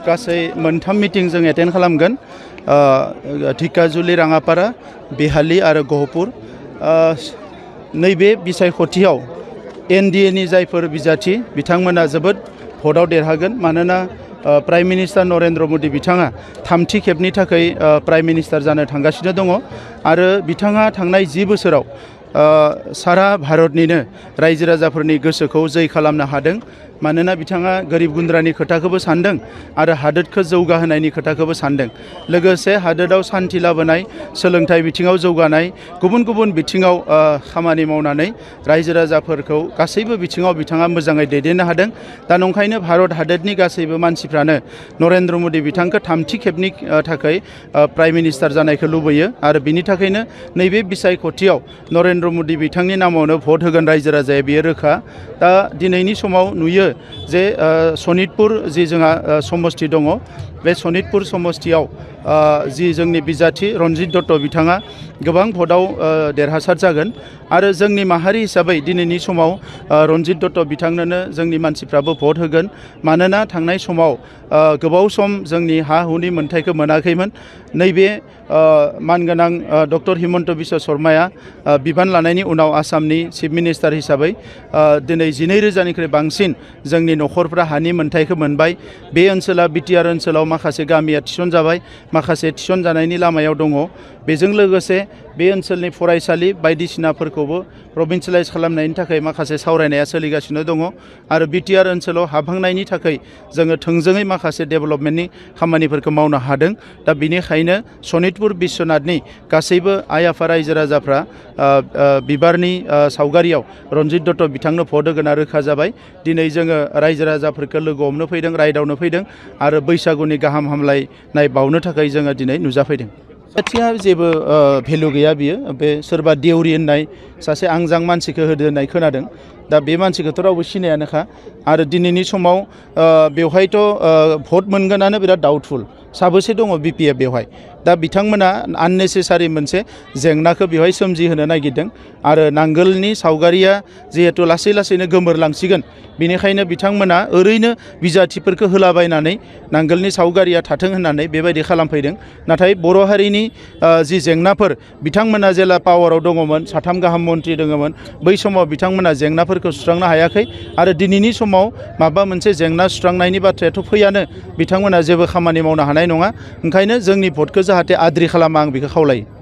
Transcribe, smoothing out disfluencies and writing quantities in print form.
गासै मोनथाम मिटिं जों एटेन्ड खालामगोन धिकाजुलि राङापारा बेहालि आरो गहपुर नैबे बिसायख'थियाव एनडिए नि जायफोर बिजाथि बिथांमोना जोबोद भटआव देरहागोन मानोना प्राइम मिनिस्टार नरेन्द्र मोदी बिथाङा थामथि खेबनि थाखाय प्राइम मिनिस्टार जानो थांगासिनो दङ आरो बिथाङा थांनाय 10 बोसोराव सारा भारतनिनो रायजो राजाफोरनि गोसोखौ जै खालामनो हादों मानोना बिथाङा गरिब गुन्द्रानि खोथाखौबो सानदों आरो हादोरखौ जौगाहोनायनि खोथाखौबो सानदों लोगोसे हादोराव सान्थि लाबोनाय सोलोंथाइ बिथिङाव जौगानाय गुबुन गुबुन बिथिङाव खामानि मावनानै रायजो राजाफोरखौ गासैबो बिथिङाव बिथाङा मोजाङै दैदेननो हादों दा नंखायनो भारत हादोरनि गासैबो मानसिफ्रानो नरेन्द्र मोदी बिथांखौ थामथि खेबनि थाखाय प्राइम मिनिस्टार जानायखौ लुबैयो आरो बिनि थाखायनो नैबे बिसायख'थियाव नरेन्द्र मोदी बिथांनि नामावनो भट होगोन रायजो राजाया बेयो रोखा दा दिनैनि समाव नुयो जे सनितपुर जि जोंहा समष्टि दङ बे सनितपुर समष्टियाव जि जोंनि बिजाथि रन्जित दत्त बिथाङा गोबां भटआव देरहासार जागोन आरो जोंनि माहारि हिसाबै दिनैनि समाव रन्जित दत्त बिथांनोनो जोंनि मानसिफ्राबो भट होगोन मानोना थांनाय समाव गोबाव सम जोंनि हा हुनि मोनथायखौ मोनाखैमोन नैबे मानगोनां डक्टर हिमन्त बिश्व शर्माया बिबान लानायनि उनाव आसामनि चिफ मिनिस्टार हिसाबै दिनै 12,000निख्रुइ बांसिन जोंनि न'खरफ्रा हानि मोनथायखौ मोनबाय बे ओनसोला बिटिआर ओनसोलाव माखासे गामिया थिसनजाबाय माखासे थिसनजानायनि लामायाव दङ बेजों लोगोसे बे ओनसोलनि फरायसालि बायदिसिनाफोरखौबो प्रभिन्सियेलाइज खालामनायनि थाखाय माखासे सावरायनाया सोलिगासिनो दङ आरो बिटिआर ओनसोलाव हाबहांनायनि थाखाय जोङो थोंजोङै माखासे डेभेलपमेन्टनि खामानिफोरखौ मावनो हादों दा बिनिखायनो सनितपुर बिश्वनाथनि गासैबो आइ आफा रायजो राजाफ्रा बिबारनि सावगारियाव रन्जित दत्त बिथांनो भट होगोना रोखा जाबाय दिनै जोङो रायजो राजाफोरखौ लोगो हमनो फैदों रायदावनो फैदों आरो बैसागुनि गाहाम हामलायनाय बावनो थाखाय जोङो दिनै नुजाफैदों जाथिया जेबो भेलु गैया बियो बे सोरबा देउरि होननाय सासे आंजां मानसिखौ होदो होननाय खोनादों दा बे मानसिखौथ' रावबो सिनायानोखा आरो दिनैनि समाव बेवहायथ' भट मोनगोनानो बिराद डाउटफुल साबेसे दङ बिपिएफ बेवहाय दा बिथांमोना आननेसेसारि मोनसे जेंनाखौ बेवहाय सोमजिहोनो नागिरदों आरो नांगोलनि सावगारिया जिहेतु लासै लासैनो गोमोरलांसिगोन बेनिखायनो बिथांमोना ओरैनो बिजाथिफोरखौ होलाबायनानै नांगोलनि सावगारिया थाथों होननानै बेबायदि खालामफैदों नाथाय बर' हारिनि जि जेंनाफोर बिथांमोना जेला पावाराव दङमोन 3 गाहाम मन्त्रि दङमोन बै समाव बिथांमोना जेंनाफोरखौ सुस्रांनो हायाखै आरो दिनैनि समाव माबा मोनसे जेंना सुस्रांनायनि बाथ्रायाथ' फैयानो बिथांमोना जेबो खामानि मावनो हानाय नङा ओंखायनो जोंनि भटखौ जाहाथे आद्रि खालामा आं बेखौ खावलायो